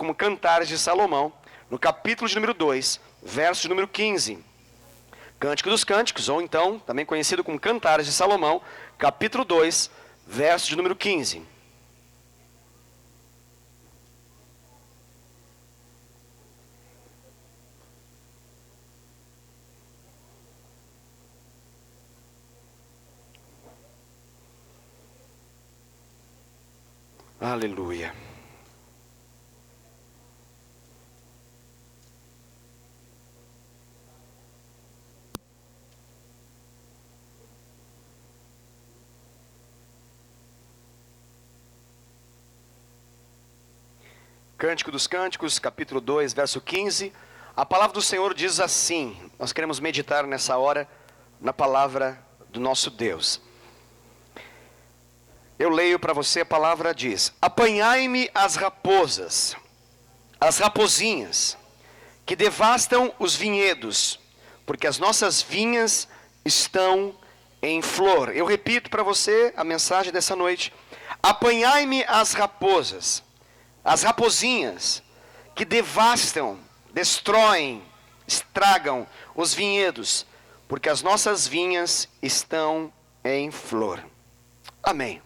como Cantares de Salomão, no capítulo de número 2, verso de número 15. Cântico dos Cânticos, ou então, também conhecido como Cantares de Salomão, capítulo 2, verso de número 15. Aleluia. Cântico dos Cânticos, capítulo 2, verso 15. A palavra do Senhor diz assim. Nós queremos meditar nessa hora na palavra do nosso Deus. Eu leio para você, a palavra diz: apanhai-me as raposas, as rapozinhas, que devastam os vinhedos, porque as nossas vinhas estão em flor. Eu repito para você a mensagem dessa noite: apanhai-me as raposas, as rapozinhas, que devastam, destroem, estragam os vinhedos, porque as nossas vinhas estão em flor. Amém.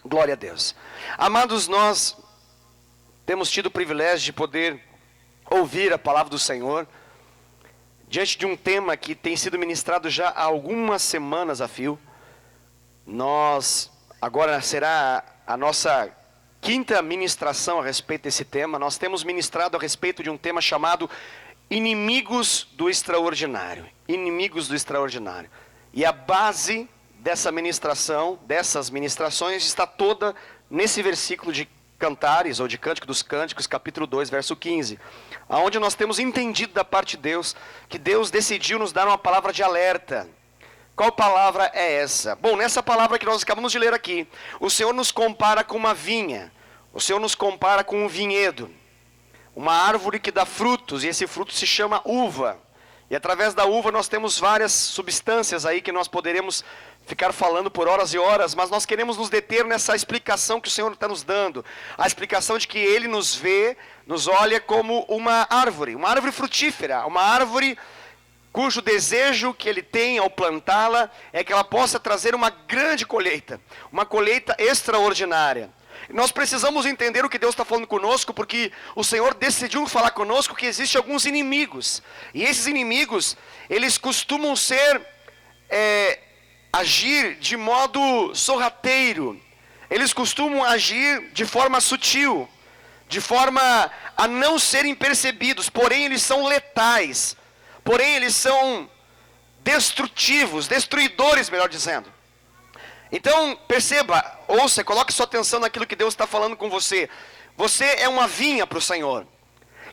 Glória a Deus. Amados, nós temos tido o privilégio de poder ouvir a palavra do Senhor diante de um tema que tem sido ministrado já há algumas semanas a fio. Agora será a nossa quinta ministração a respeito desse tema. Nós temos ministrado a respeito de um tema chamado Inimigos do Extraordinário. Inimigos do Extraordinário. E a base dessas ministrações está toda nesse versículo de Cantares, ou de Cântico dos Cânticos, capítulo 2, verso 15, onde nós temos entendido da parte de Deus, que Deus decidiu nos dar uma palavra de alerta. Qual palavra é essa? Bom, nessa palavra que nós acabamos de ler aqui, o Senhor nos compara com uma vinha, o Senhor nos compara com um vinhedo, uma árvore que dá frutos, e esse fruto se chama uva. E através da uva nós temos várias substâncias aí que nós poderemos ficar falando por horas e horas, mas nós queremos nos deter nessa explicação que o Senhor está nos dando. A explicação de que Ele nos vê, nos olha como uma árvore frutífera, uma árvore cujo desejo que Ele tem ao plantá-la é que ela possa trazer uma grande colheita, uma colheita extraordinária. Nós precisamos entender o que Deus está falando conosco, porque o Senhor decidiu falar conosco que existem alguns inimigos. E esses inimigos, eles costumam agir de modo sorrateiro. Eles costumam agir de forma sutil, de forma a não serem percebidos. Porém, eles são letais. Porém, eles são destrutivos, destruidores, melhor dizendo. Então, perceba, ouça, coloque sua atenção naquilo que Deus está falando com você. Você é uma vinha para o Senhor.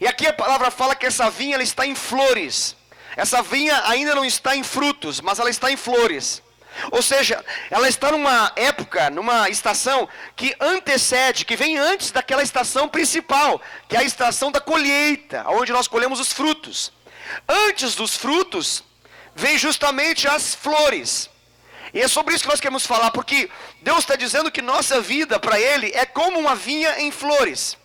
E aqui a palavra fala que essa vinha ela está em flores. Essa vinha ainda não está em frutos, mas ela está em flores. Ou seja, ela está numa época, numa estação que antecede, que vem antes daquela estação principal, que é a estação da colheita, onde nós colhemos os frutos. Antes dos frutos, vem justamente as flores. E é sobre isso que nós queremos falar, porque Deus está dizendo que nossa vida para Ele é como uma vinha em flores.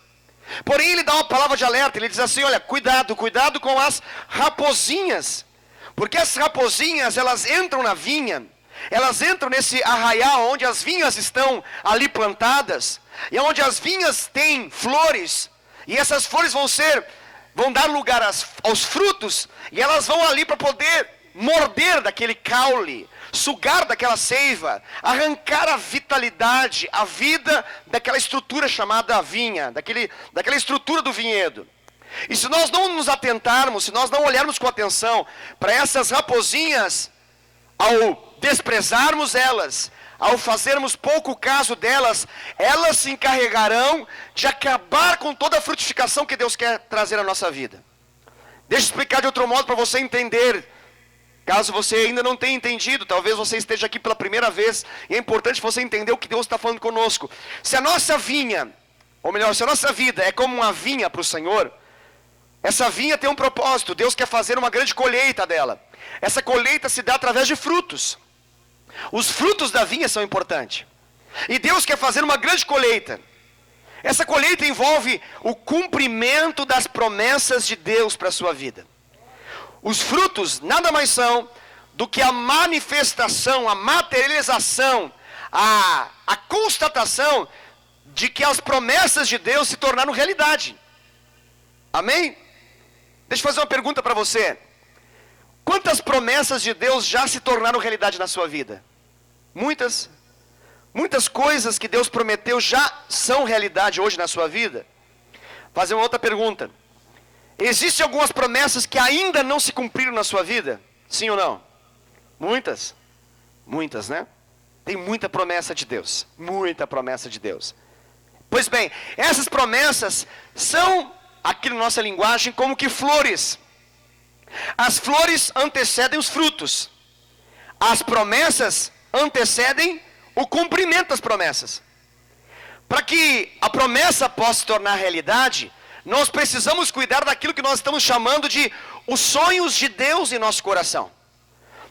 Porém, Ele dá uma palavra de alerta, Ele diz assim, olha, cuidado com as rapozinhas. Porque as rapozinhas, elas entram na vinha, elas entram nesse arraial onde as vinhas estão ali plantadas, e onde as vinhas têm flores, e essas flores vão dar lugar aos frutos, e elas vão ali para poder morder daquele caule, sugar daquela seiva, arrancar a vitalidade, a vida daquela estrutura chamada vinha, daquela estrutura do vinhedo. E se nós não nos atentarmos, se nós não olharmos com atenção para essas rapozinhas, ao desprezarmos elas, ao fazermos pouco caso delas, elas se encarregarão de acabar com toda a frutificação que Deus quer trazer à nossa vida. Deixa eu explicar de outro modo para você entender. Caso você ainda não tenha entendido, talvez você esteja aqui pela primeira vez, e é importante você entender o que Deus está falando conosco. Se a nossa vinha, ou melhor, se a nossa vida é como uma vinha para o Senhor, essa vinha tem um propósito, Deus quer fazer uma grande colheita dela. Essa colheita se dá através de frutos. Os frutos da vinha são importantes. E Deus quer fazer uma grande colheita. Essa colheita envolve o cumprimento das promessas de Deus para a sua vida. Os frutos nada mais são do que a manifestação, a materialização, a constatação de que as promessas de Deus se tornaram realidade. Amém? Deixa eu fazer uma pergunta para você. Quantas promessas de Deus já se tornaram realidade na sua vida? Muitas. Muitas coisas que Deus prometeu já são realidade hoje na sua vida. Vou fazer uma outra pergunta. Existem algumas promessas que ainda não se cumpriram na sua vida? Sim ou não? Muitas. Muitas, né? Tem muita promessa de Deus. Muita promessa de Deus. Pois bem, essas promessas são, aqui na nossa linguagem, como que flores. As flores antecedem os frutos. As promessas antecedem o cumprimento das promessas. Para que a promessa possa se tornar realidade, nós precisamos cuidar daquilo que nós estamos chamando de os sonhos de Deus em nosso coração.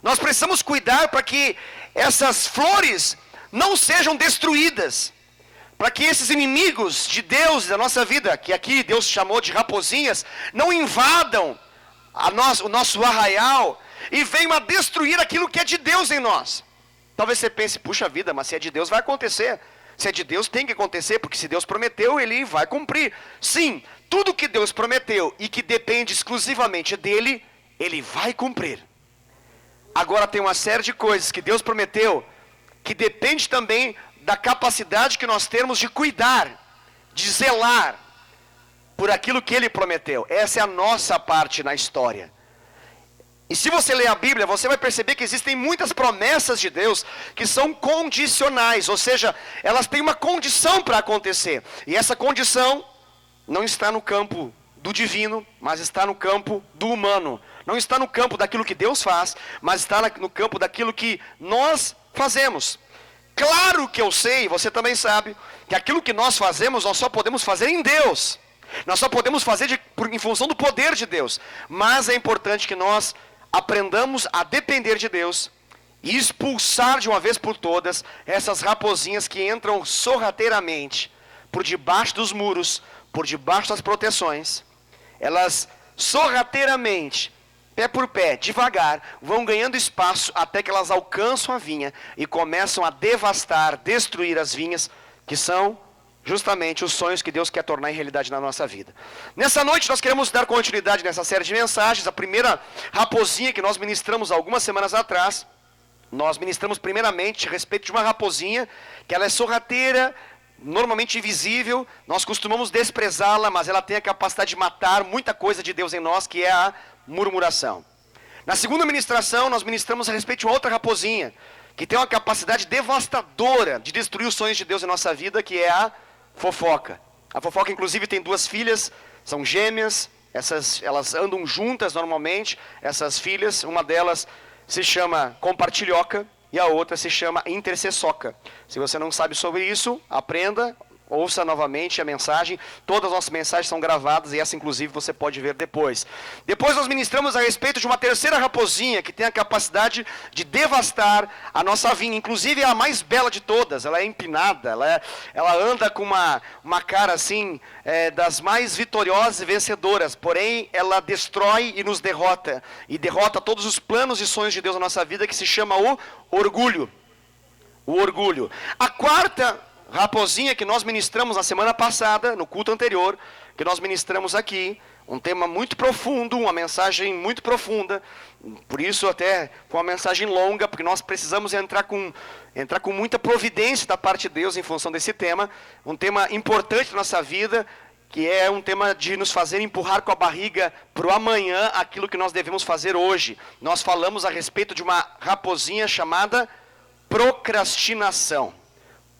Nós precisamos cuidar para que essas flores não sejam destruídas. Para que esses inimigos de Deus da nossa vida, que aqui Deus chamou de raposinhas, não invadam o nosso arraial e venham a destruir aquilo que é de Deus em nós. Talvez você pense, puxa vida, mas se é de Deus vai acontecer. Se é de Deus tem que acontecer, porque se Deus prometeu, Ele vai cumprir. Sim, tudo que Deus prometeu e que depende exclusivamente dEle, Ele vai cumprir. Agora tem uma série de coisas que Deus prometeu, que depende também da capacidade que nós temos de cuidar, de zelar por aquilo que Ele prometeu. Essa é a nossa parte na história. E se você ler a Bíblia, você vai perceber que existem muitas promessas de Deus que são condicionais, ou seja, elas têm uma condição para acontecer. E essa condição não está no campo do divino, mas está no campo do humano. Não está no campo daquilo que Deus faz, mas está no campo daquilo que nós fazemos. Claro que eu sei, você também sabe, que aquilo que nós fazemos, nós só podemos fazer em Deus. Nós só podemos fazer em função do poder de Deus. Mas é importante que nós aprendamos a depender de Deus e expulsar de uma vez por todas essas raposinhas que entram sorrateiramente por debaixo dos muros, por debaixo das proteções. Elas sorrateiramente, pé por pé, devagar, vão ganhando espaço até que elas alcançam a vinha e começam a devastar, destruir as vinhas, que são justamente os sonhos que Deus quer tornar em realidade na nossa vida. Nessa noite nós queremos dar continuidade nessa série de mensagens. A primeira raposinha que nós ministramos algumas semanas atrás, nós ministramos primeiramente a respeito de uma raposinha, que ela é sorrateira, normalmente invisível, nós costumamos desprezá-la, mas ela tem a capacidade de matar muita coisa de Deus em nós, que é a murmuração. Na segunda ministração, nós ministramos a respeito de uma outra raposinha, que tem uma capacidade devastadora de destruir os sonhos de Deus em nossa vida, que é a fofoca. A fofoca, inclusive, tem duas filhas, são gêmeas, elas andam juntas normalmente, essas filhas, uma delas se chama compartilhoca e a outra se chama intercessoca. Se você não sabe sobre isso, aprenda, ouça novamente a mensagem. Todas as nossas mensagens são gravadas e essa inclusive você pode ver depois. Depois nós ministramos a respeito de uma terceira raposinha que tem a capacidade de devastar a nossa vinha. Inclusive é a mais bela de todas, ela é empinada, ela anda com uma cara assim, das mais vitoriosas e vencedoras. Porém ela destrói e nos derrota. E derrota todos os planos e sonhos de Deus na nossa vida, que se chama o orgulho. O orgulho. A quarta raposinha que nós ministramos na semana passada, no culto anterior, que nós ministramos aqui, um tema muito profundo, uma mensagem muito profunda, por isso até foi uma mensagem longa, porque nós precisamos entrar com muita providência da parte de Deus em função desse tema, um tema importante na nossa vida, que é um tema de nos fazer empurrar com a barriga para o amanhã aquilo que nós devemos fazer hoje. Nós falamos a respeito de uma raposinha chamada procrastinação.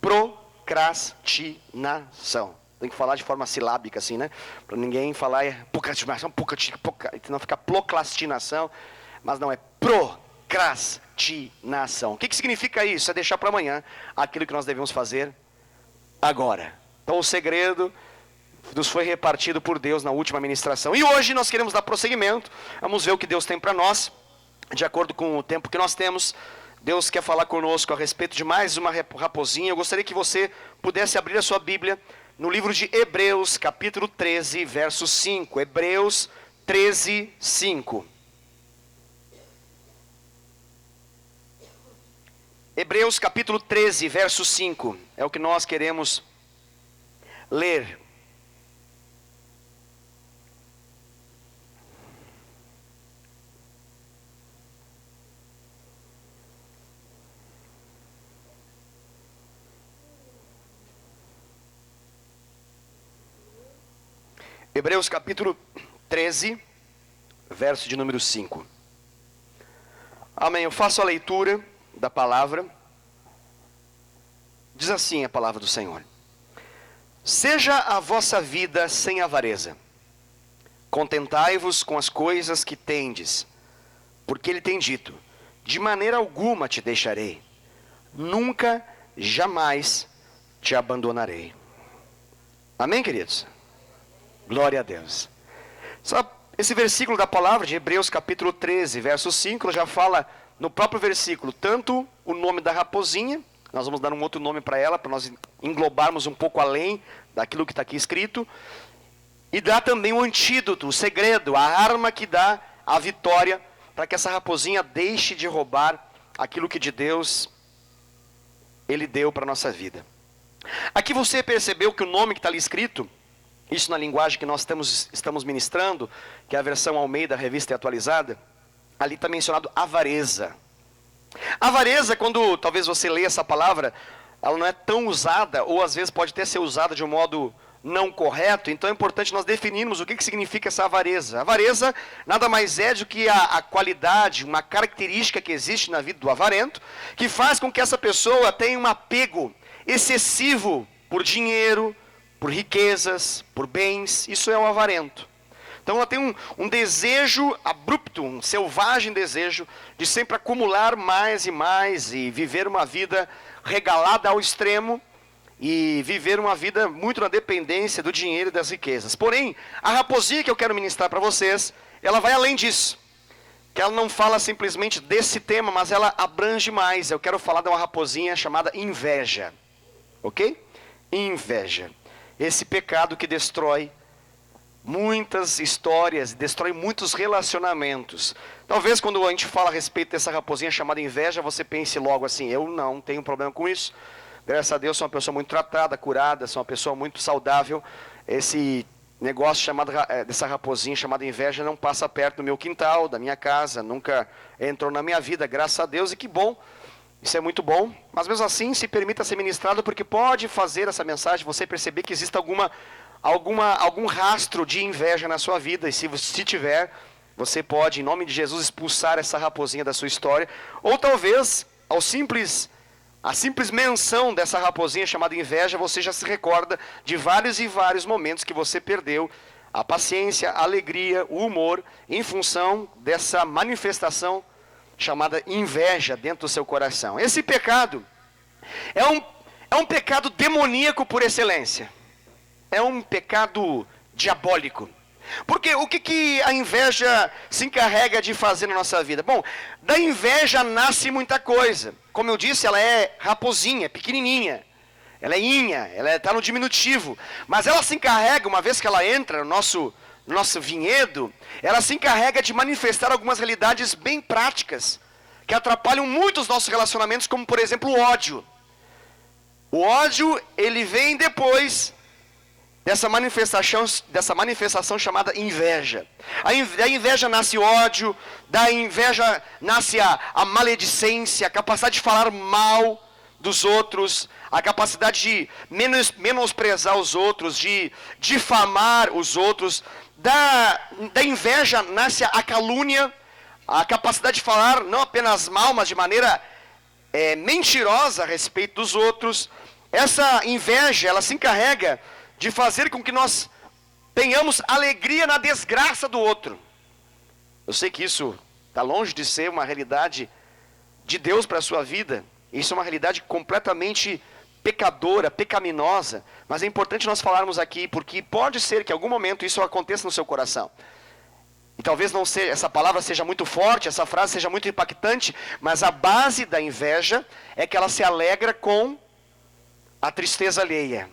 Procrastinação. Tem que falar de forma silábica assim, né? Para ninguém falar procrastinação, não ficar procrastinação, mas não, é procrastinação. O que significa isso? É deixar para amanhã aquilo que nós devemos fazer agora. Então o segredo nos foi repartido por Deus na última ministração. E hoje nós queremos dar prosseguimento. Vamos ver o que Deus tem para nós, de acordo com o tempo que nós temos. Deus quer falar conosco a respeito de mais uma raposinha. Eu gostaria que você pudesse abrir a sua Bíblia no livro de Hebreus, capítulo 13, verso 5. Hebreus 13, 5. Hebreus capítulo 13, verso 5. É o que nós queremos ler. Hebreus capítulo 13, verso de número 5. Amém. Eu faço a leitura da palavra. Diz assim a palavra do Senhor: seja a vossa vida sem avareza, contentai-vos com as coisas que tendes, porque ele tem dito: de maneira alguma te deixarei, nunca, jamais te abandonarei. Amém, queridos? Glória a Deus. Só esse versículo da palavra de Hebreus capítulo 13, verso 5, já fala no próprio versículo tanto o nome da raposinha. Nós vamos dar um outro nome para ela, para nós englobarmos um pouco além daquilo que está aqui escrito. E dá também o antídoto, o segredo, a arma que dá a vitória para que essa raposinha deixe de roubar aquilo que de Deus Ele deu para a nossa vida. Aqui você percebeu que o nome que está ali escrito, isso na linguagem que nós estamos ministrando, que é a versão Almeida, revista e atualizada, ali está mencionado avareza. Avareza, quando talvez você leia essa palavra, ela não é tão usada, ou às vezes pode até ser usada de um modo não correto. Então é importante nós definirmos o que significa essa avareza. Avareza nada mais é do que a qualidade, uma característica que existe na vida do avarento, que faz com que essa pessoa tenha um apego excessivo por dinheiro, por riquezas, por bens. Isso é o avarento. Então ela tem um desejo abrupto, um selvagem desejo de sempre acumular mais e viver uma vida regalada ao extremo e viver uma vida muito na dependência do dinheiro e das riquezas. Porém, a raposinha que eu quero ministrar para vocês, ela vai além disso. Que ela não fala simplesmente desse tema, mas ela abrange mais. Eu quero falar de uma raposinha chamada inveja. Ok? Inveja. Esse pecado que destrói muitas histórias, destrói muitos relacionamentos. Talvez quando a gente fala a respeito dessa raposinha chamada inveja, você pense logo assim: eu não tenho problema com isso. Graças a Deus sou uma pessoa muito tratada, curada, sou uma pessoa muito saudável. Esse negócio chamado, dessa raposinha chamada inveja não passa perto do meu quintal, da minha casa, nunca entrou na minha vida, graças a Deus, e que bom. Isso é muito bom, mas mesmo assim se permita ser ministrado, porque pode fazer essa mensagem você perceber que existe algum rastro de inveja na sua vida. E se tiver, você pode, em nome de Jesus, expulsar essa raposinha da sua história. Ou talvez, a simples menção dessa raposinha chamada inveja, você já se recorda de vários e vários momentos que você perdeu a paciência, a alegria, o humor, em função dessa manifestação chamada inveja dentro do seu coração. Esse pecado é um pecado demoníaco por excelência. É um pecado diabólico. Porque o que a inveja se encarrega de fazer na nossa vida? Bom, da inveja nasce muita coisa. Como eu disse, ela é raposinha, pequenininha. Ela é inha, ela está no diminutivo. Mas ela se encarrega, uma vez que ela entra no nosso vinhedo, ela se encarrega de manifestar algumas realidades bem práticas, que atrapalham muito os nossos relacionamentos, como por exemplo o ódio. O ódio, ele vem depois dessa manifestação chamada inveja. Da inveja nasce ódio, da inveja nasce a maledicência, a capacidade de falar mal dos outros, a capacidade de menosprezar os outros, de difamar os outros. Da inveja nasce a calúnia, a capacidade de falar não apenas mal, mas de maneira mentirosa a respeito dos outros. Essa inveja, ela se encarrega de fazer com que nós tenhamos alegria na desgraça do outro. Eu sei que isso está longe de ser uma realidade de Deus para a sua vida. Isso é uma realidade completamente pecadora, pecaminosa. Mas é importante nós falarmos aqui, porque pode ser que em algum momento isso aconteça no seu coração. E talvez não seja, essa palavra seja muito forte, essa frase seja muito impactante, mas a base da inveja é que ela se alegra com a tristeza alheia,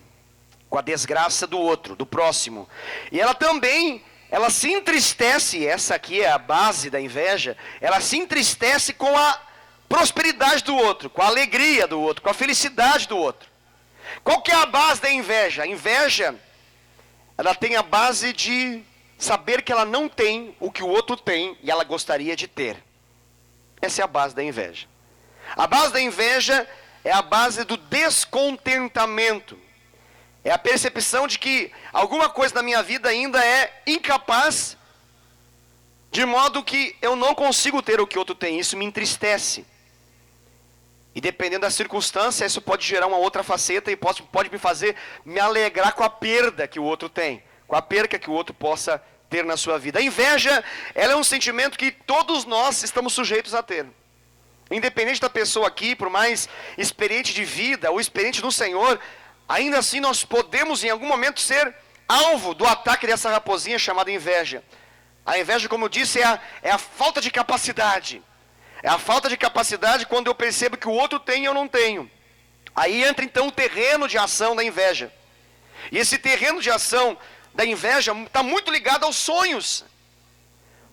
com a desgraça do outro, do próximo. E ela também, ela se entristece, essa aqui é a base da inveja, ela se entristece com a prosperidade do outro, com a alegria do outro, com a felicidade do outro. Qual que é a base da inveja? A inveja, ela tem a base de saber que ela não tem o que o outro tem e ela gostaria de ter. Essa é a base da inveja. A base da inveja é a base do descontentamento. É a percepção de que alguma coisa na minha vida ainda é incapaz, de modo que eu não consigo ter o que outro tem. Isso me entristece. E dependendo da circunstância, isso pode gerar uma outra faceta e pode me fazer me alegrar com a perda que o outro tem, com a perca que o outro possa ter na sua vida. A inveja, ela é um sentimento que todos nós estamos sujeitos a ter. Independente da pessoa aqui, por mais experiente de vida ou experiente no Senhor, ainda assim nós podemos em algum momento ser alvo do ataque dessa raposinha chamada inveja. A inveja, como eu disse, é a falta de capacidade. É a falta de capacidade quando eu percebo que o outro tem e eu não tenho. Aí entra então o terreno de ação da inveja. E esse terreno de ação da inveja está muito ligado aos sonhos.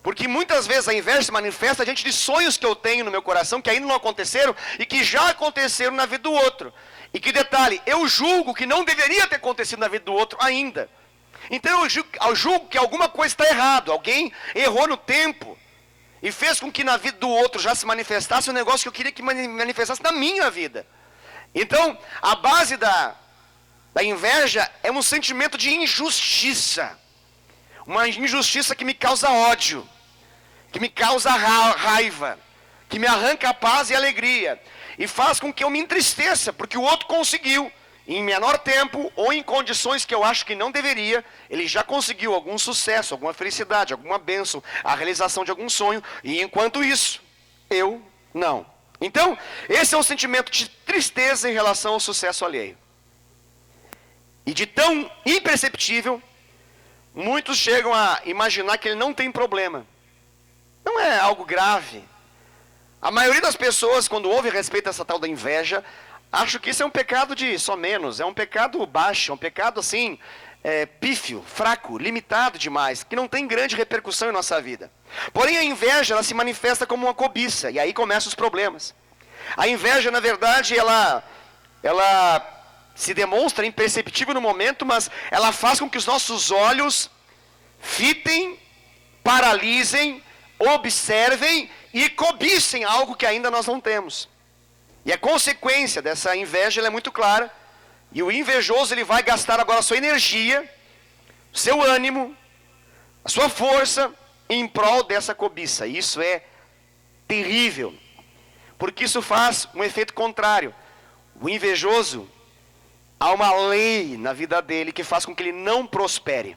Porque muitas vezes a inveja se manifesta diante de sonhos que eu tenho no meu coração, que ainda não aconteceram e que já aconteceram na vida do outro. E que detalhe, eu julgo que não deveria ter acontecido na vida do outro ainda. Então eu julgo que alguma coisa está errado, alguém errou no tempo e fez com que na vida do outro já se manifestasse um negócio que eu queria que manifestasse na minha vida. Então, a base da inveja é um sentimento de injustiça. Uma injustiça que me causa ódio, que me causa raiva, que me arranca a paz e a alegria, e faz com que eu me entristeça, porque o outro conseguiu, em menor tempo, ou em condições que eu acho que não deveria, ele já conseguiu algum sucesso, alguma felicidade, alguma bênção, a realização de algum sonho, e enquanto isso, eu não. Então, esse é um sentimento de tristeza em relação ao sucesso alheio. E de tão imperceptível, muitos chegam a imaginar que ele não tem problema. Não é algo grave. A maioria das pessoas, quando ouve a respeito dessa tal da inveja, acha que isso é um pecado de só menos, é um pecado baixo, é um pecado assim, pífio, fraco, limitado demais, que não tem grande repercussão em nossa vida. Porém a inveja, ela se manifesta como uma cobiça, e aí começam os problemas. A inveja, na verdade, ela se demonstra imperceptível no momento, mas ela faz com que os nossos olhos fitem, paralisem, observem e cobicem algo que ainda nós não temos. E a consequência dessa inveja ela é muito clara. E o invejoso ele vai gastar agora a sua energia, o seu ânimo, a sua força em prol dessa cobiça. E isso é terrível, porque isso faz um efeito contrário. O invejoso, há uma lei na vida dele que faz com que ele não prospere.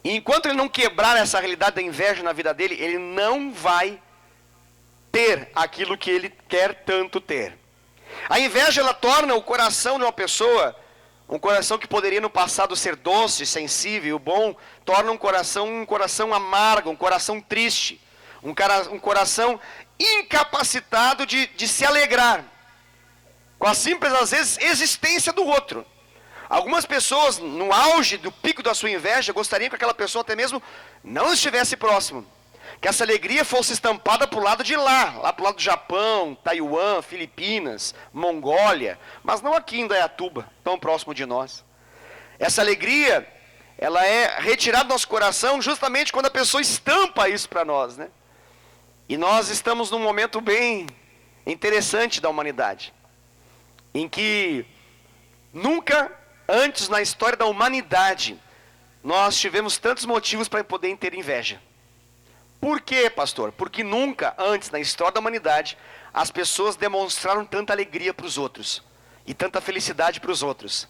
E enquanto ele não quebrar essa realidade da inveja na vida dele, ele não vai ter aquilo que ele quer tanto ter. A inveja, ela torna o coração de uma pessoa, um coração que poderia no passado ser doce, sensível, bom, torna um coração amargo, um coração triste, um coração incapacitado de se alegrar com a simples, às vezes, existência do outro. Algumas pessoas, no auge do pico da sua inveja, gostariam que aquela pessoa até mesmo não estivesse próximo. Que essa alegria fosse estampada para o lado de lá para o lado do Japão, Taiwan, Filipinas, Mongólia, mas não aqui em Indaiatuba, tão próximo de nós. Essa alegria, ela é retirada do nosso coração justamente quando a pessoa estampa isso para nós, né? E nós estamos num momento bem interessante da humanidade, em que nunca antes na história da humanidade nós tivemos tantos motivos para poder ter inveja. Por quê, pastor? Porque nunca antes na história da humanidade as pessoas demonstraram tanta alegria para os outros, e tanta felicidade para os outros,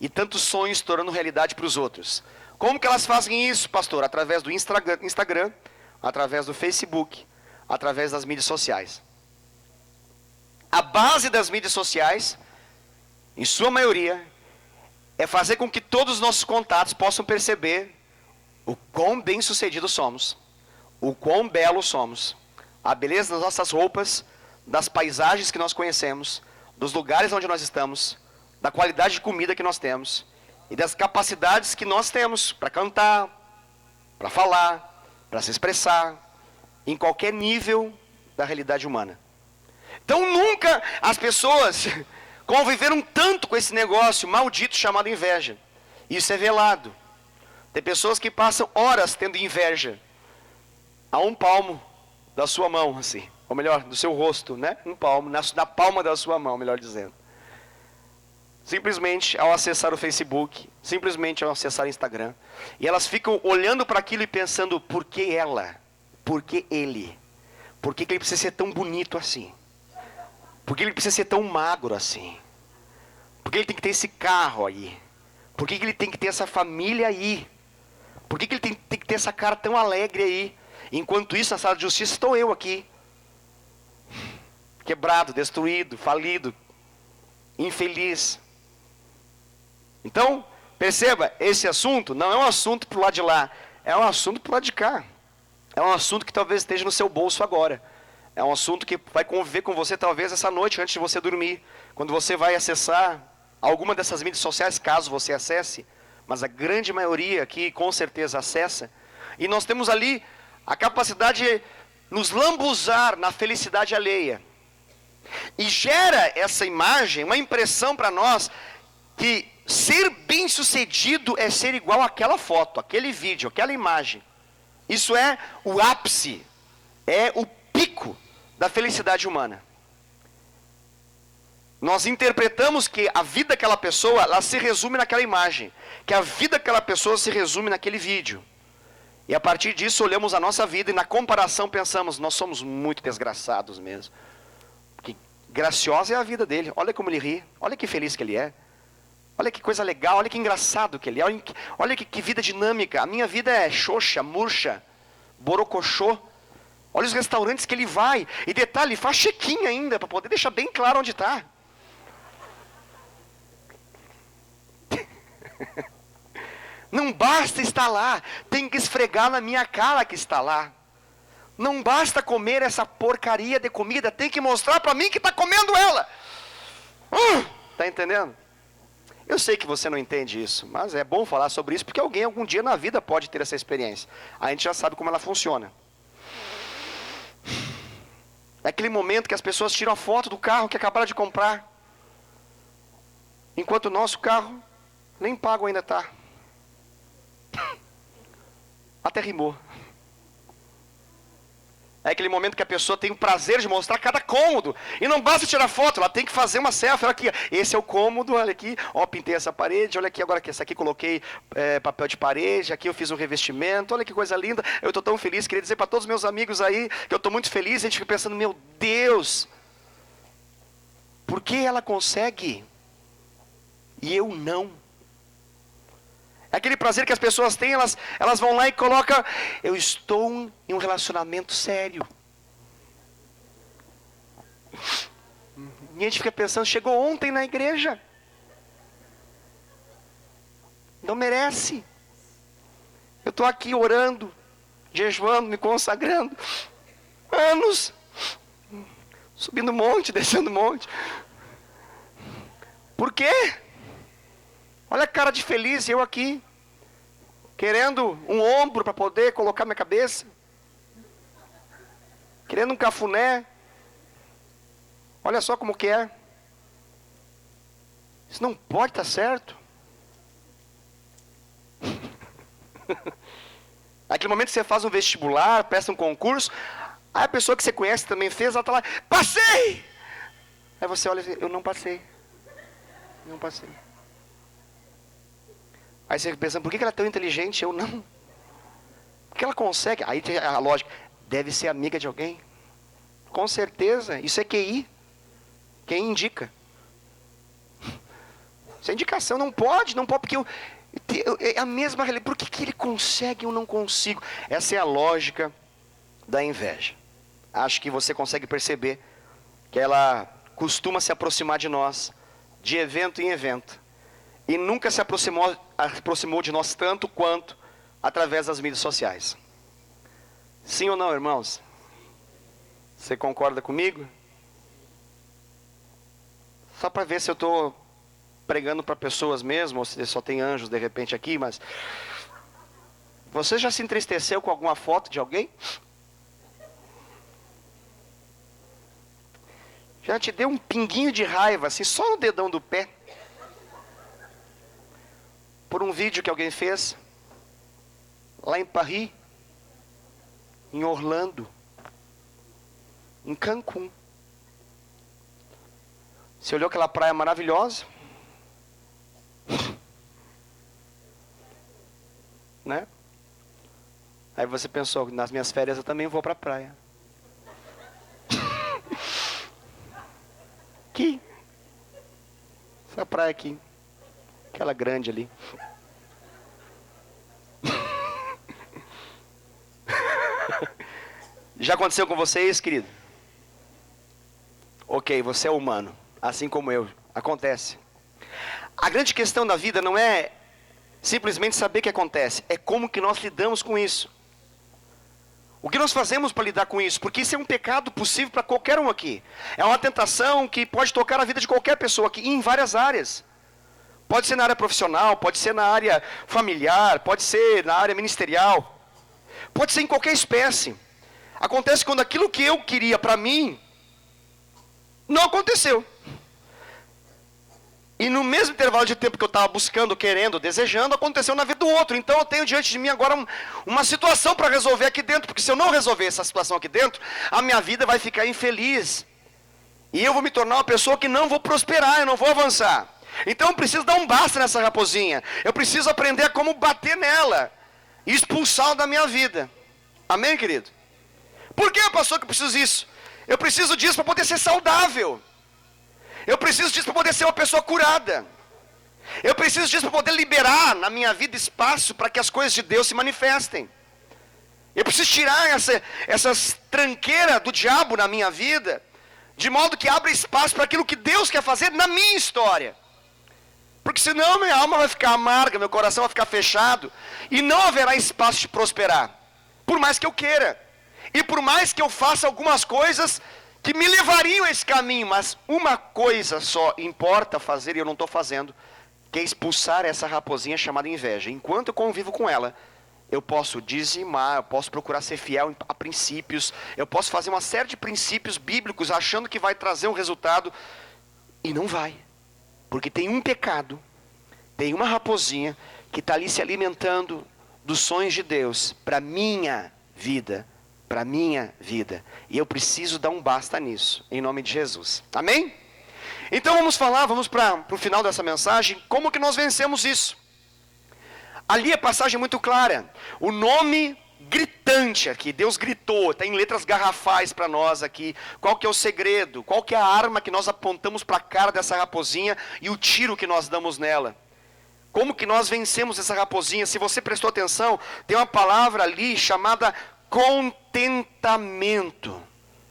e tantos sonhos tornando realidade para os outros. Como que elas fazem isso, pastor? Através do Instagram, através do Facebook, através das mídias sociais. A base das mídias sociais, em sua maioria, é fazer com que todos os nossos contatos possam perceber o quão bem-sucedidos somos, o quão belos somos, a beleza das nossas roupas, das paisagens que nós conhecemos, dos lugares onde nós estamos, da qualidade de comida que nós temos, e das capacidades que nós temos para cantar, para falar, para se expressar, em qualquer nível da realidade humana. Então nunca as pessoas conviveram tanto com esse negócio maldito chamado inveja. Isso é velado. Tem pessoas que passam horas tendo inveja a um palmo da sua mão, assim, ou melhor, do seu rosto, né? Um palmo, na palma da sua mão, melhor dizendo. Simplesmente ao acessar o Facebook, simplesmente ao acessar o Instagram. E elas ficam olhando para aquilo e pensando, por que ela? Por que ele? Por que ele precisa ser tão bonito assim? Por que ele precisa ser tão magro assim? Por que ele tem que ter esse carro aí? Por que ele tem que ter essa família aí? Por que ele tem que ter essa cara tão alegre aí? Enquanto isso, na sala de justiça, estou eu aqui. Quebrado, destruído, falido, infeliz. Então, perceba, esse assunto não é um assunto para o lado de lá, é um assunto para o lado de cá. É um assunto que talvez esteja no seu bolso agora. É um assunto que vai conviver com você talvez essa noite antes de você dormir. Quando você vai acessar alguma dessas mídias sociais, caso você acesse, mas a grande maioria aqui com certeza acessa. E nós temos ali a capacidade de nos lambuzar na felicidade alheia. E gera essa imagem, uma impressão para nós que ser bem sucedido é ser igual àquela foto, aquele vídeo, aquela imagem. Isso é o ápice, é o pico da felicidade humana. Nós interpretamos que a vida daquela pessoa, ela se resume naquela imagem, que a vida daquela pessoa se resume naquele vídeo. E a partir disso olhamos a nossa vida e na comparação pensamos, nós somos muito desgraçados mesmo. Que graciosa é a vida dele, olha como ele ri, olha que feliz que ele é. Olha que coisa legal, olha que engraçado que ele é, olha que vida dinâmica. A minha vida é xoxa, murcha, borocochô. Olha os restaurantes que ele vai. E detalhe, faz check-in ainda, para poder deixar bem claro onde está. Não basta estar lá, tem que esfregar na minha cara que está lá. Não basta comer essa porcaria de comida, tem que mostrar para mim que está comendo ela. Está entendendo? Eu sei que você não entende isso, mas é bom falar sobre isso, porque alguém algum dia na vida pode ter essa experiência. A gente já sabe como ela funciona. É aquele momento que as pessoas tiram a foto do carro que acabaram de comprar, enquanto o nosso carro nem pago ainda está. Até rimou. É aquele momento que a pessoa tem o prazer de mostrar cada cômodo. E não basta tirar foto, ela tem que fazer uma selfie. Olha aqui, esse é o cômodo, olha aqui. Ó, pintei essa parede, olha aqui, agora que essa aqui coloquei papel de parede, aqui eu fiz um revestimento, olha que coisa linda. Eu estou tão feliz, queria dizer para todos os meus amigos aí, que eu estou muito feliz. A gente fica pensando, meu Deus, por que ela consegue e eu não? Aquele prazer que as pessoas têm, elas vão lá e colocam, eu estou em um relacionamento sério. E a gente fica pensando, chegou ontem na igreja. Não merece. Eu estou aqui orando, jejuando, me consagrando. Anos. Subindo monte, descendo monte. Por quê? Olha a cara de feliz, eu aqui, querendo um ombro para poder colocar minha cabeça, querendo um cafuné. Olha só como que é. Isso não pode estar certo. Aquele momento que você faz um vestibular, presta um concurso, aí a pessoa que você conhece também fez, ela está lá, passei! Aí você olha e diz, eu não passei. Não passei. Aí você fica pensando, por que ela é tão inteligente? Eu não. Por que ela consegue? Aí tem a lógica, deve ser amiga de alguém. Com certeza, isso é QI. Quem indica? Isso é indicação, não pode, porque é a mesma realidade. Por que ele consegue e eu não consigo? Essa é a lógica da inveja. Acho que você consegue perceber que ela costuma se aproximar de nós, de evento em evento. E nunca se aproximou de nós tanto quanto através das mídias sociais. Sim ou não, irmãos? Você concorda comigo? Só para ver se eu estou pregando para pessoas mesmo, ou se só tem anjos de repente aqui, mas você já se entristeceu com alguma foto de alguém? Já te deu um pinguinho de raiva, assim, só no dedão do pé? Por um vídeo que alguém fez? Lá em Paris? Em Orlando? Em Cancún? Você olhou aquela praia maravilhosa? Né? Aí você pensou, nas minhas férias eu também vou para a praia. Aqui. Essa praia aqui. Aquela grande ali. Já aconteceu com vocês, querido? Ok, você é humano, assim como eu. Acontece. A grande questão da vida não é simplesmente saber o que acontece, é como que nós lidamos com isso. O que nós fazemos para lidar com isso? Porque isso é um pecado possível para qualquer um aqui. É uma tentação que pode tocar a vida de qualquer pessoa aqui, em várias áreas. Pode ser na área profissional, pode ser na área familiar, pode ser na área ministerial. Pode ser em qualquer espécie. Acontece quando aquilo que eu queria para mim, não aconteceu. E no mesmo intervalo de tempo que eu estava buscando, querendo, desejando, aconteceu na vida do outro. Então eu tenho diante de mim agora uma situação para resolver aqui dentro. Porque se eu não resolver essa situação aqui dentro, a minha vida vai ficar infeliz. E eu vou me tornar uma pessoa que não vou prosperar, eu não vou avançar. Então eu preciso dar um basta nessa raposinha. Eu preciso aprender a como bater nela e expulsá-la da minha vida. Amém, querido? Por que, pastor, que eu preciso disso? Eu preciso disso para poder ser saudável. Eu preciso disso para poder ser uma pessoa curada. Eu preciso disso para poder liberar na minha vida espaço para que as coisas de Deus se manifestem. Eu preciso tirar essas tranqueiras do diabo na minha vida, de modo que abra espaço para aquilo que Deus quer fazer na minha história. Porque senão minha alma vai ficar amarga, meu coração vai ficar fechado, e não haverá espaço de prosperar. Por mais que eu queira. E por mais que eu faça algumas coisas que me levariam a esse caminho, mas uma coisa só importa fazer e eu não estou fazendo, que é expulsar essa raposinha chamada inveja. Enquanto eu convivo com ela, eu posso dizimar, eu posso procurar ser fiel a princípios, eu posso fazer uma série de princípios bíblicos achando que vai trazer um resultado, e não vai. Porque tem um pecado, tem uma raposinha que está ali se alimentando dos sonhos de Deus para minha vida. Para a minha vida. E eu preciso dar um basta nisso, em nome de Jesus. Amém? Então vamos para o final dessa mensagem, como que nós vencemos isso. Ali a passagem é muito clara. O nome gritante aqui, Deus gritou, está em letras garrafais para nós aqui. Qual que é o segredo? Qual que é a arma que nós apontamos para a cara dessa raposinha e o tiro que nós damos nela? Como que nós vencemos essa raposinha? Se você prestou atenção, tem uma palavra ali chamada contentamento.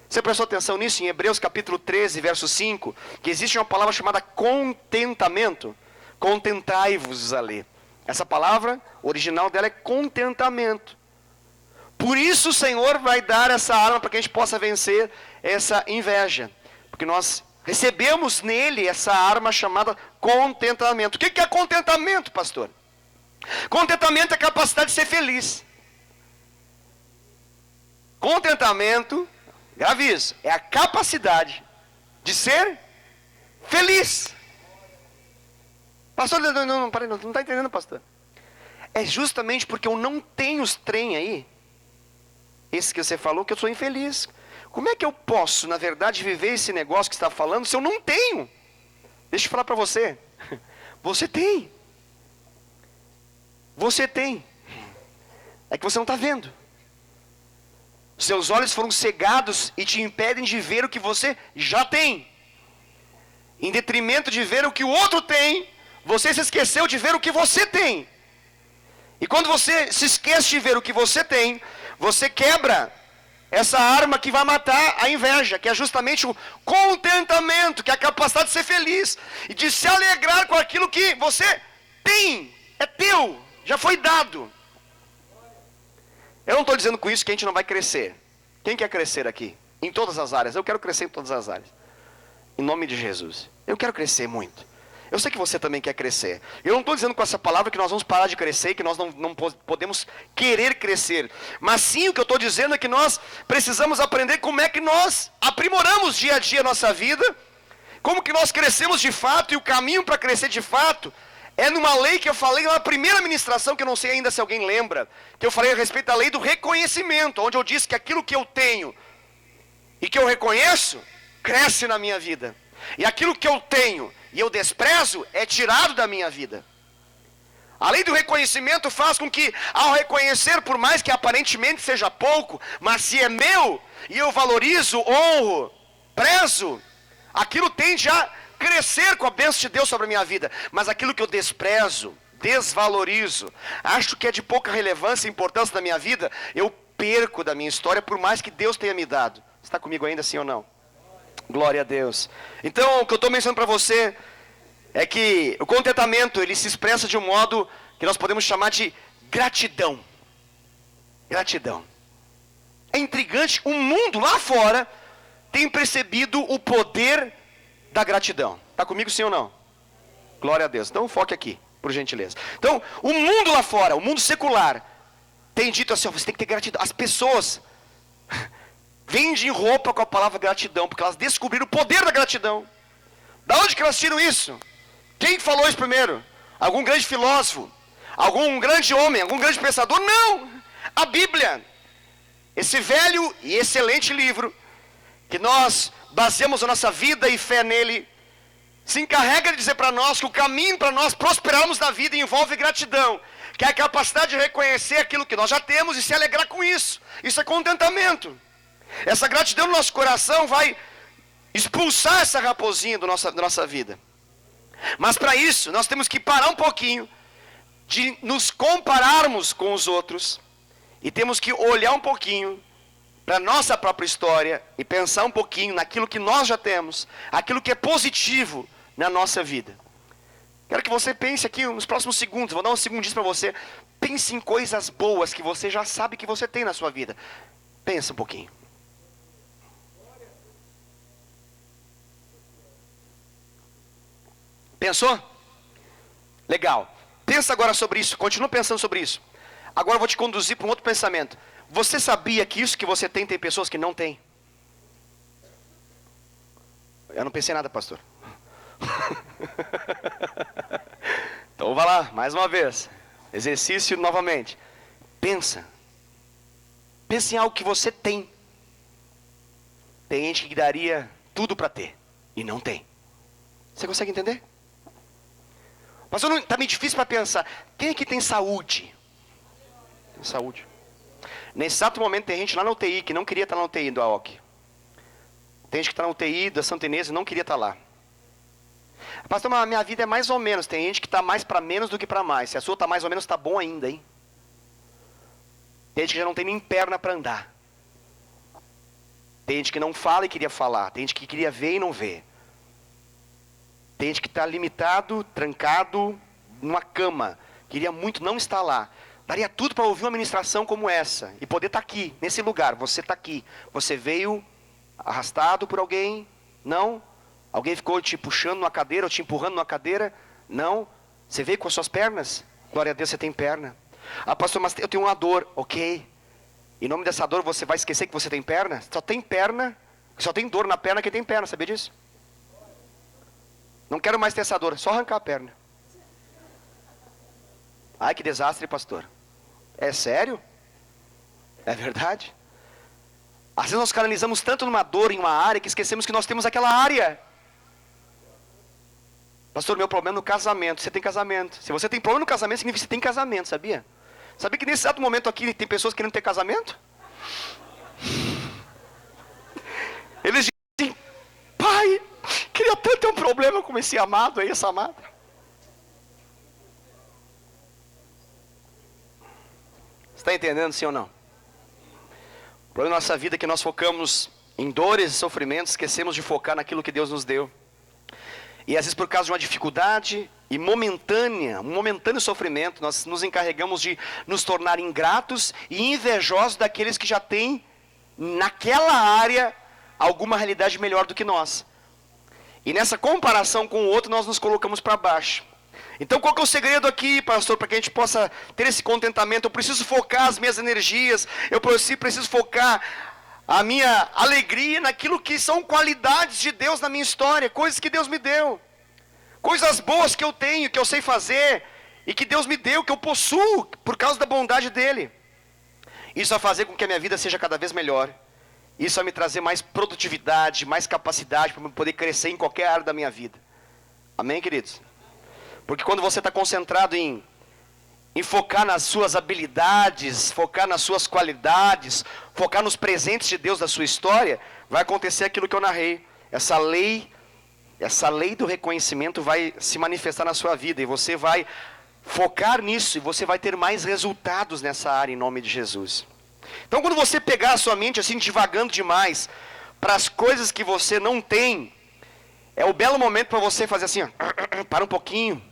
Você prestou atenção nisso em Hebreus capítulo 13, verso 5? Que existe uma palavra chamada contentamento. Contentai-vos ali. Essa palavra, original dela é contentamento. Por isso o Senhor vai dar essa arma para que a gente possa vencer essa inveja. Porque nós recebemos nele essa arma chamada contentamento. O que é contentamento, pastor? Contentamento é a capacidade de ser feliz. Contentamento, grave isso, é a capacidade de ser feliz. Pastor, não está entendendo, pastor? É justamente porque eu não tenho os trem aí, esse que você falou, que eu sou infeliz. Como é que eu posso, na verdade, viver esse negócio que você está falando se eu não tenho? Deixa eu falar para você. Você tem. Você tem. É que você não está vendo. Seus olhos foram cegados e te impedem de ver o que você já tem. Em detrimento de ver o que o outro tem, você se esqueceu de ver o que você tem. E quando você se esquece de ver o que você tem, você quebra essa arma que vai matar a inveja, que é justamente o contentamento, que é a capacidade de ser feliz e de se alegrar com aquilo que você tem, é teu, já foi dado. Eu não estou dizendo com isso que a gente não vai crescer. Quem quer crescer aqui? Em todas as áreas. Eu quero crescer em todas as áreas. Em nome de Jesus. Eu quero crescer muito. Eu sei que você também quer crescer. Eu não estou dizendo com essa palavra que nós vamos parar de crescer, que nós não podemos querer crescer. Mas sim, o que eu estou dizendo é que nós precisamos aprender como é que nós aprimoramos dia a dia a nossa vida, como que nós crescemos de fato, e o caminho para crescer de fato é numa lei que eu falei na primeira ministração, que eu não sei ainda se alguém lembra, que eu falei a respeito da lei do reconhecimento, onde eu disse que aquilo que eu tenho e que eu reconheço, cresce na minha vida. E aquilo que eu tenho e eu desprezo, é tirado da minha vida. A lei do reconhecimento faz com que, ao reconhecer, por mais que aparentemente seja pouco, mas se é meu, e eu valorizo, honro, prezo, aquilo tende a crescer com a bênção de Deus sobre a minha vida. Mas aquilo que eu desprezo, desvalorizo, acho que é de pouca relevância e importância na minha vida, eu perco da minha história, por mais que Deus tenha me dado. Você está comigo ainda, sim ou não? Glória a Deus. Então, o que eu estou mencionando para você é que o contentamento, ele se expressa de um modo que nós podemos chamar de gratidão. Gratidão. É intrigante, o mundo lá fora tem percebido o poder da gratidão. Está comigo, sim ou não? Glória a Deus. Então, foque aqui, por gentileza. Então, o mundo lá fora, o mundo secular, tem dito assim, você tem que ter gratidão. As pessoas vendem roupa com a palavra gratidão, porque elas descobriram o poder da gratidão. Da onde que elas tiram isso? Quem falou isso primeiro? Algum grande filósofo? Algum grande homem? Algum grande pensador? Não! A Bíblia, esse velho e excelente livro, que nós baseamos a nossa vida e fé nele, se encarrega de dizer para nós que o caminho para nós prosperarmos na vida envolve gratidão, que é a capacidade de reconhecer aquilo que nós já temos e se alegrar com isso. Isso é contentamento. Essa gratidão no nosso coração vai expulsar essa raposinha da nossa vida. Mas para isso, nós temos que parar um pouquinho de nos compararmos com os outros, e temos que olhar um pouquinho para a nossa própria história e pensar um pouquinho naquilo que nós já temos, aquilo que é positivo na nossa vida. Quero que você pense aqui nos próximos segundos, vou dar uns segundinhos para você. Pense em coisas boas que você já sabe que você tem na sua vida. Pensa um pouquinho. Pensou? Legal. Pensa agora sobre isso, continua pensando sobre isso. Agora eu vou te conduzir para um outro pensamento. Você sabia que isso que você tem pessoas que não têm? Eu não pensei nada, pastor. Então vai lá, mais uma vez. Exercício novamente. Pensa. Pensa em algo que você tem. Tem gente que daria tudo para ter e não tem. Você consegue entender? Mas está meio difícil para pensar. Quem é que tem saúde? Tem saúde. Nesse exato momento tem gente lá na UTI que não queria estar na UTI do AOC. Tem gente que está na UTI da Santa Inês e não queria estar lá. Pastor, mas a minha vida é mais ou menos. Tem gente que está mais para menos do que para mais. Se a sua está mais ou menos, está bom ainda, hein? Tem gente que já não tem nem perna para andar. Tem gente que não fala e queria falar. Tem gente que queria ver e não vê. Tem gente que está limitado, trancado, numa cama. Queria muito não estar lá. Daria tudo para ouvir uma ministração como essa. E poder estar aqui, nesse lugar. Você está aqui. Você veio arrastado por alguém? Não. Alguém ficou te puxando numa cadeira ou te empurrando numa cadeira? Não. Você veio com as suas pernas? Glória a Deus, você tem perna. Ah, pastor, mas eu tenho uma dor. Ok. Em nome dessa dor você vai esquecer que você tem perna? Só tem perna, só tem dor na perna quem tem perna, sabia disso? Não quero mais ter essa dor, só arrancar a perna. Ai, que desastre, pastor. É sério? É verdade? Às vezes nós canalizamos tanto numa dor, em uma área, que esquecemos que nós temos aquela área. Pastor, meu problema é no casamento. Você tem casamento. Se você tem problema no casamento, significa que você tem casamento, sabia? Sabia que nesse exato momento aqui tem pessoas querendo ter casamento? Eles dizem, pai, queria tanto ter um problema com esse amado aí, essa amada. Você está entendendo, sim ou não? O problema da nossa vida é que nós focamos em dores e sofrimentos, esquecemos de focar naquilo que Deus nos deu. E às vezes por causa de uma dificuldade e um momentâneo sofrimento, nós nos encarregamos de nos tornar ingratos e invejosos daqueles que já têm naquela área alguma realidade melhor do que nós. E nessa comparação com o outro, nós nos colocamos para baixo. Então qual que é o segredo aqui, pastor, para que a gente possa ter esse contentamento? Eu preciso focar as minhas energias, eu preciso focar a minha alegria naquilo que são qualidades de Deus na minha história, coisas que Deus me deu, coisas boas que eu tenho, que eu sei fazer, e que Deus me deu, que eu possuo, por causa da bondade dEle. Isso vai fazer com que a minha vida seja cada vez melhor. Isso vai me trazer mais produtividade, mais capacidade para eu poder crescer em qualquer área da minha vida. Amém, queridos? Porque quando você está concentrado em focar nas suas habilidades, focar nas suas qualidades, focar nos presentes de Deus da sua história, vai acontecer aquilo que eu narrei. Essa lei do reconhecimento vai se manifestar na sua vida, e você vai focar nisso, e você vai ter mais resultados nessa área, em nome de Jesus. Então quando você pegar a sua mente assim, divagando demais, para as coisas que você não tem, é o belo momento para você fazer assim, ó, para um pouquinho,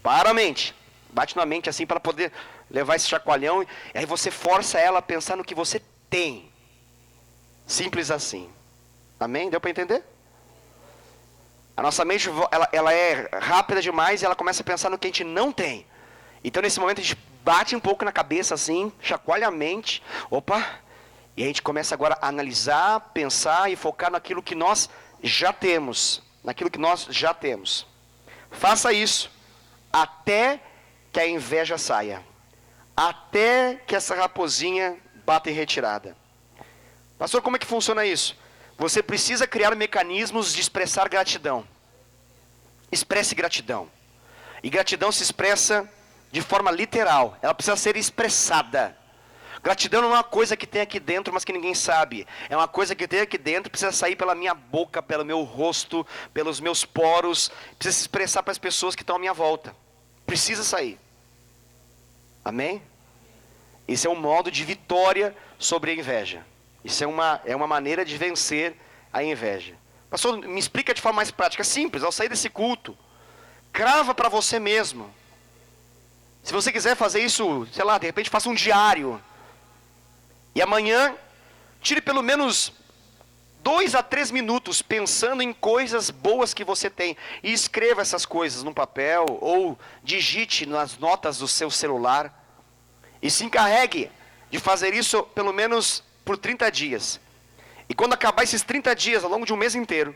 para a mente, bate na mente assim para poder levar esse chacoalhão, e aí você força ela a pensar no que você tem. Simples assim. Amém? Deu para entender? A nossa mente, ela é rápida demais e ela começa a pensar no que a gente não tem. Então nesse momento a gente bate um pouco na cabeça assim, chacoalha a mente, opa, e a gente começa agora a analisar, pensar e focar naquilo que nós já temos. Naquilo que nós já temos. Faça isso até que a inveja saia. Até que essa raposinha bata em retirada. Pastor, como é que funciona isso? Você precisa criar mecanismos de expressar gratidão. Expresse gratidão. E gratidão se expressa de forma literal. Ela precisa ser expressada. Gratidão não é uma coisa que tem aqui dentro, mas que ninguém sabe. É uma coisa que tem aqui dentro, precisa sair pela minha boca, pelo meu rosto, pelos meus poros. Precisa se expressar para as pessoas que estão à minha volta. Precisa sair. Amém? Esse é um modo de vitória sobre a inveja. Isso é uma maneira de vencer a inveja. Pastor, me explica de forma mais prática. É simples, ao sair desse culto, crava para você mesmo. Se você quiser fazer isso, sei lá, de repente faça um diário. E amanhã, tire pelo menos 2 a 3 minutos pensando em coisas boas que você tem. E escreva essas coisas num papel ou digite nas notas do seu celular. E se encarregue de fazer isso pelo menos por 30 dias. E quando acabar esses 30 dias, ao longo de um mês inteiro,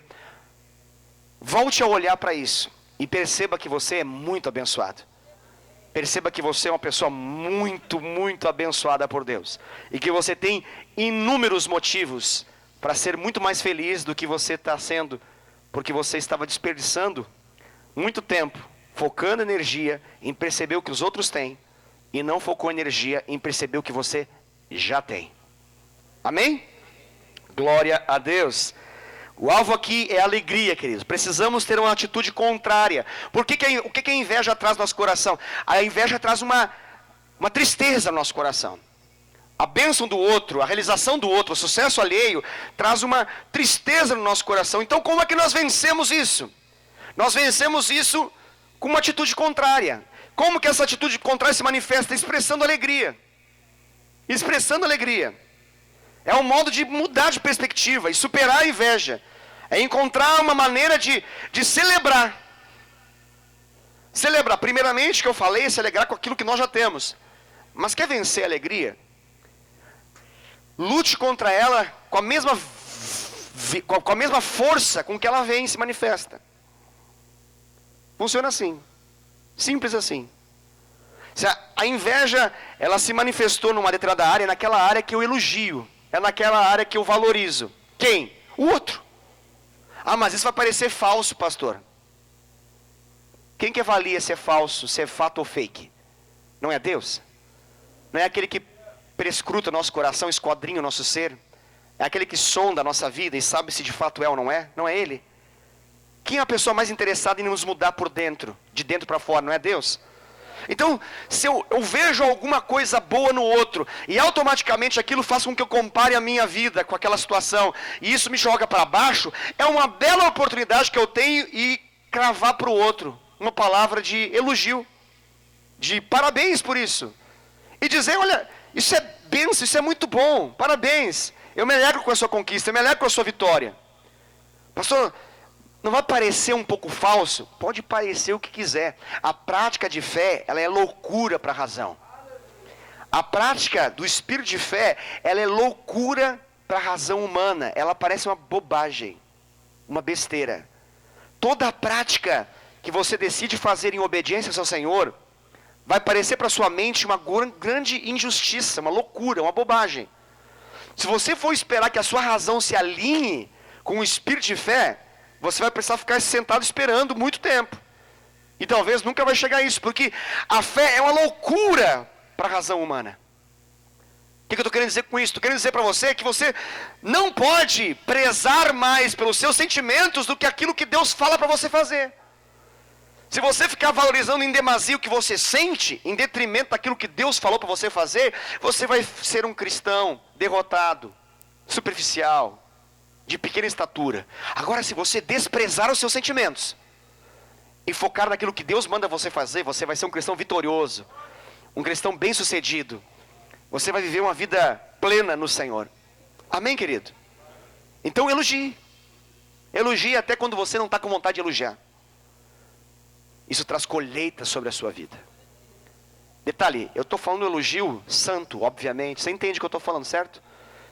volte a olhar para isso e perceba que você é muito abençoado. Perceba que você é uma pessoa muito, muito abençoada por Deus. E que você tem inúmeros motivos para ser muito mais feliz do que você está sendo. Porque você estava desperdiçando muito tempo, focando energia em perceber o que os outros têm. E não focou energia em perceber o que você já tem. Amém? Glória a Deus. O alvo aqui é alegria, queridos. Precisamos ter uma atitude contrária. O que a inveja traz no nosso coração? A inveja traz uma tristeza no nosso coração. A bênção do outro, a realização do outro, o sucesso alheio, traz uma tristeza no nosso coração. Então como é que nós vencemos isso? Nós vencemos isso com uma atitude contrária. Como que essa atitude contrária se manifesta? Expressando alegria. Expressando alegria. É um modo de mudar de perspectiva e superar a inveja. É encontrar uma maneira de celebrar. Celebrar, primeiramente, que eu falei, é se alegrar com aquilo que nós já temos. Mas quer vencer a alegria? Lute contra ela com a mesma força com que ela vem e se manifesta. Funciona assim. Simples assim. Se a inveja, ela se manifestou numa determinada área, naquela área que eu elogio. É naquela área que eu valorizo. Quem? O outro. Ah, mas isso vai parecer falso, pastor. Quem que avalia se é falso, se é fato ou fake? Não é Deus? Não é aquele que prescruta nosso coração, esquadrinha o nosso ser? É aquele que sonda a nossa vida e sabe se de fato é ou não é? Não é Ele? Quem é a pessoa mais interessada em nos mudar por dentro, de dentro para fora? Não é Deus? Então, se eu vejo alguma coisa boa no outro, e automaticamente aquilo faz com que eu compare a minha vida com aquela situação, e isso me joga para baixo, é uma bela oportunidade que eu tenho e cravar para o outro uma palavra de elogio, de parabéns por isso, e dizer, olha, isso é bênção, isso é muito bom, parabéns, eu me alegro com a sua conquista, eu me alegro com a sua vitória. Pastor, Não vai parecer um pouco falso? Pode parecer o que quiser. A prática de fé, ela é loucura para a razão. A prática do espírito de fé, ela é loucura para a razão humana. Ela parece uma bobagem, uma besteira. Toda a prática que você decide fazer em obediência ao seu Senhor, vai parecer para sua mente uma grande injustiça, uma loucura, uma bobagem. Se você for esperar que a sua razão se alinhe com o espírito de fé, você vai precisar ficar sentado esperando muito tempo. E talvez nunca vai chegar a isso, porque a fé é uma loucura para a razão humana. O que eu estou querendo dizer com isso? Estou querendo dizer para você que você não pode prezar mais pelos seus sentimentos do que aquilo que Deus fala para você fazer. Se você ficar valorizando em demasia o que você sente, em detrimento daquilo que Deus falou para você fazer, você vai ser um cristão derrotado, superficial, de pequena estatura. Agora, se você desprezar os seus sentimentos e focar naquilo que Deus manda você fazer, você vai ser um cristão vitorioso, um cristão bem-sucedido. Você vai viver uma vida plena no Senhor. Amém, querido? Então elogie. Elogie até quando você não está com vontade de elogiar. Isso traz colheita sobre a sua vida. Detalhe, eu estou falando elogio santo, obviamente. Você entende o que eu estou falando, certo?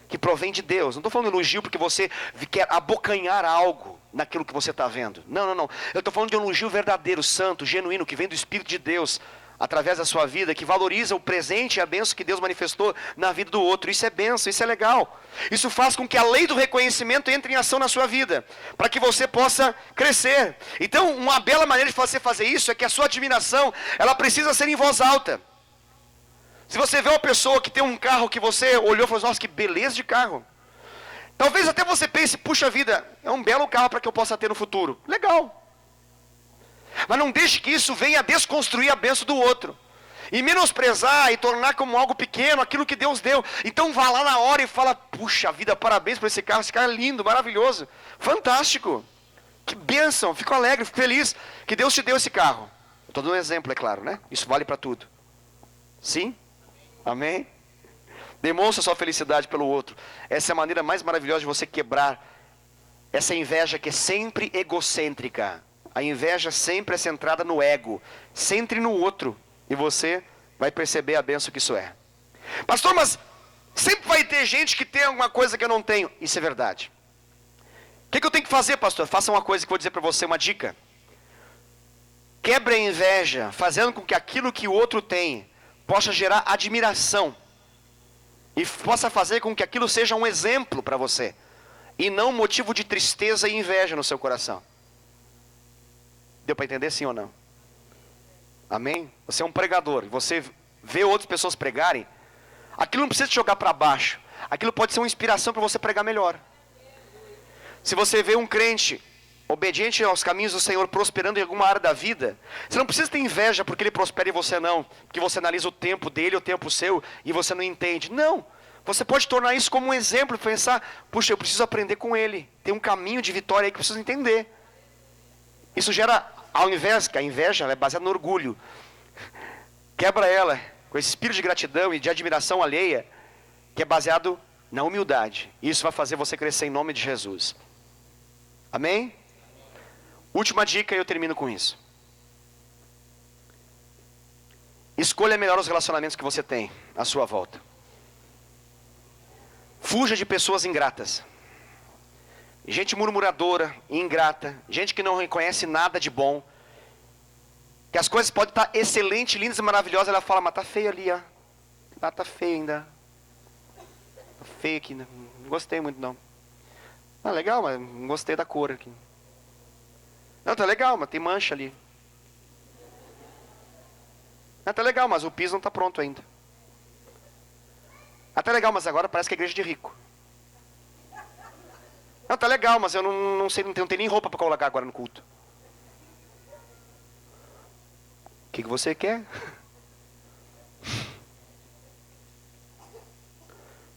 Que provém de Deus. Não estou falando elogio porque você quer abocanhar algo naquilo que você está vendo. Não. Eu estou falando de um elogio verdadeiro, santo, genuíno, que vem do Espírito de Deus, através da sua vida, que valoriza o presente e a bênção que Deus manifestou na vida do outro. Isso é bênção, isso é legal. Isso faz com que a lei do reconhecimento entre em ação na sua vida, para que você possa crescer. Então, uma bela maneira de você fazer isso é que a sua admiração, ela precisa ser em voz alta. Se você vê uma pessoa que tem um carro que você olhou e falou, nossa, que beleza de carro. Talvez até você pense, puxa vida, é um belo carro para que eu possa ter no futuro. Legal. Mas não deixe que isso venha desconstruir a bênção do outro. E menosprezar e tornar como algo pequeno aquilo que Deus deu. Então vá lá na hora e fala, puxa vida, parabéns por esse carro é lindo, maravilhoso, fantástico. Que bênção, fico alegre, fico feliz que Deus te deu esse carro. Estou dando um exemplo, é claro, né? Isso vale para tudo. Sim? Amém? Demonstra sua felicidade pelo outro. Essa é a maneira mais maravilhosa de você quebrar essa inveja que é sempre egocêntrica. A inveja sempre é centrada no ego. Centre no outro. E você vai perceber a bênção que isso é. Pastor, mas sempre vai ter gente que tem alguma coisa que eu não tenho. Isso é verdade. O que eu tenho que fazer, pastor? Faça uma coisa que eu vou dizer para você, uma dica. Quebre a inveja, fazendo com que aquilo que o outro tem possa gerar admiração. E possa fazer com que aquilo seja um exemplo para você. E não motivo de tristeza e inveja no seu coração. Deu para entender sim ou não? Amém? Você é um pregador e você vê outras pessoas pregarem. Aquilo não precisa te jogar para baixo. Aquilo pode ser uma inspiração para você pregar melhor. Se você vê um crente obediente aos caminhos do Senhor prosperando em alguma área da vida, você não precisa ter inveja porque ele prospera e você não. Porque você analisa o tempo dele, o tempo seu e você não entende. Não. Você pode tornar isso como um exemplo e pensar, puxa, eu preciso aprender com ele. Tem um caminho de vitória aí que eu preciso entender. Isso gera, ao invés, que a inveja ela é baseada no orgulho. Quebra ela com esse espírito de gratidão e de admiração alheia, que é baseado na humildade. Isso vai fazer você crescer em nome de Jesus. Amém? Última dica e eu termino com isso. Escolha melhor os relacionamentos que você tem à sua volta. Fuja de pessoas ingratas. Gente murmuradora, ingrata, gente que não reconhece nada de bom. Que as coisas podem estar excelentes, lindas e maravilhosas. Ela fala, mas tá feio ali, ó. Ah, tá feio ainda. Tá feio aqui, não gostei muito não. Ah, legal, mas não gostei da cor aqui. Não, tá legal, mas tem mancha ali. Ah, tá legal, mas o piso não tá pronto ainda. Ah, tá legal, mas agora parece que é igreja de rico. Não, tá legal, mas eu não sei, não tenho nem roupa para colocar agora no culto. O que você quer?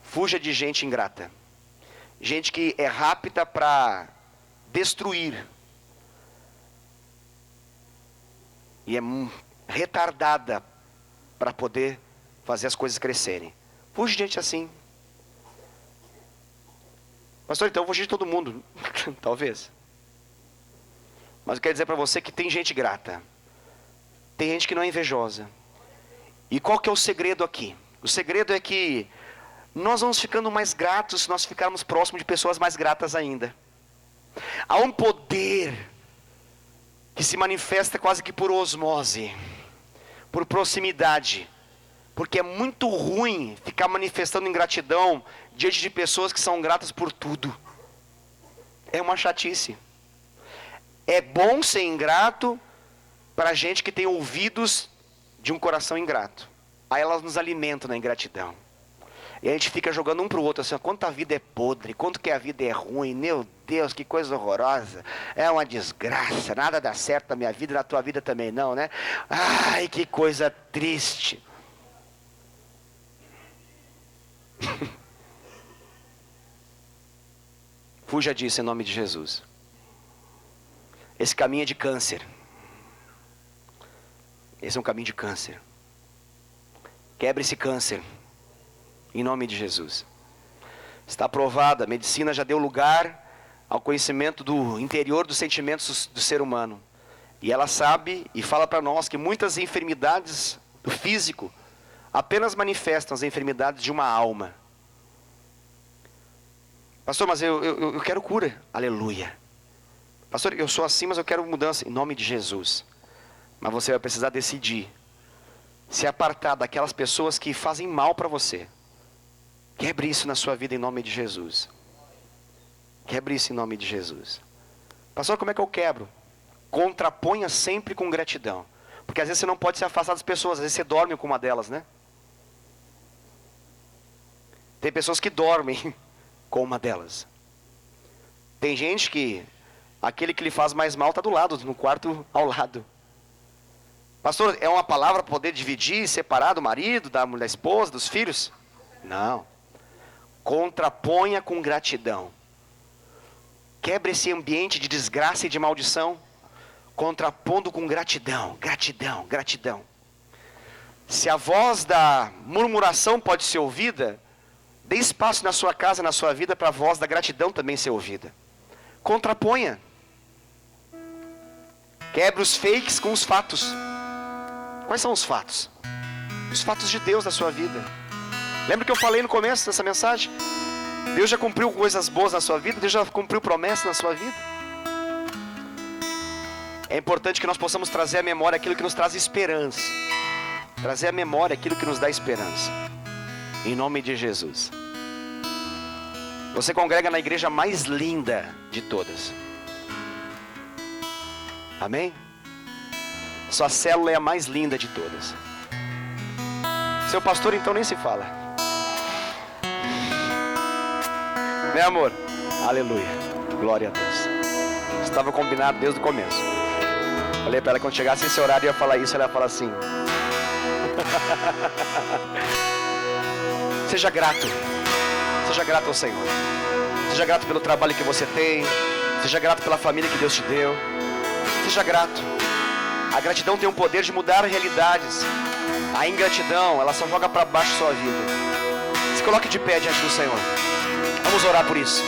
Fuja de gente ingrata. Gente que é rápida para destruir. E é retardada para poder fazer as coisas crescerem. Fuja de gente assim. Pastor, então eu vou fugir de todo mundo. Talvez. Mas eu quero dizer para você que tem gente grata. Tem gente que não é invejosa. E qual que é o segredo aqui? O segredo é que nós vamos ficando mais gratos se nós ficarmos próximos de pessoas mais gratas ainda. Há um poder que se manifesta quase que por osmose, por proximidade. Porque é muito ruim ficar manifestando ingratidão diante de pessoas que são gratas por tudo. É uma chatice. É bom ser ingrato para gente que tem ouvidos de um coração ingrato. Aí elas nos alimentam na ingratidão. E a gente fica jogando um para o outro assim, quanto a vida é podre, quanto que a vida é ruim, meu Deus, que coisa horrorosa, é uma desgraça, nada dá certo na minha vida, na tua vida também não, né? Ai, que coisa triste. Fuja disso em nome de Jesus. Esse caminho é de câncer. Esse é um caminho de câncer. Quebre esse câncer em nome de Jesus. Está aprovada, a medicina já deu lugar ao conhecimento do interior dos sentimentos do ser humano. E ela sabe e fala para nós que muitas enfermidades do físico apenas manifestam as enfermidades de uma alma. Pastor, mas eu quero cura. Aleluia. Pastor, eu sou assim, mas eu quero mudança. Em nome de Jesus. Mas você vai precisar decidir se apartar daquelas pessoas que fazem mal para você. Quebre isso na sua vida em nome de Jesus. Quebre isso em nome de Jesus. Pastor, como é que eu quebro? Contraponha sempre com gratidão. Porque às vezes você não pode se afastar das pessoas. Às vezes você dorme com uma delas, né? Tem pessoas que dormem com uma delas. Tem gente que aquele que lhe faz mais mal está do lado, no quarto ao lado. Pastor, é uma palavra para poder dividir, separar do marido, da mulher, da esposa, dos filhos? Não. Contraponha com gratidão. Quebre esse ambiente de desgraça e de maldição, contrapondo com gratidão, gratidão, gratidão. Se a voz da murmuração pode ser ouvida, dê espaço na sua casa, na sua vida, para a voz da gratidão também ser ouvida. Contraponha. Quebre os fakes com os fatos. Quais são os fatos? Os fatos de Deus na sua vida. Lembra que eu falei no começo dessa mensagem? Deus já cumpriu coisas boas na sua vida, Deus já cumpriu promessas na sua vida. É importante que nós possamos trazer à memória aquilo que nos traz esperança. Trazer à memória aquilo que nos dá esperança. Em nome de Jesus. Você congrega na igreja mais linda de todas. Amém? Sua célula é a mais linda de todas. Seu pastor então nem se fala. Meu amor, aleluia, glória a Deus. Estava combinado desde o começo. Falei para ela, quando chegasse esse horário eu ia falar isso, ela ia falar assim. Seja grato. Seja grato ao Senhor. Seja grato pelo trabalho que você tem. Seja grato pela família que Deus te deu. Seja grato. A gratidão tem o poder de mudar realidades. A ingratidão, ela só joga para baixo sua vida. Se coloque de pé diante do Senhor. Vamos orar por isso.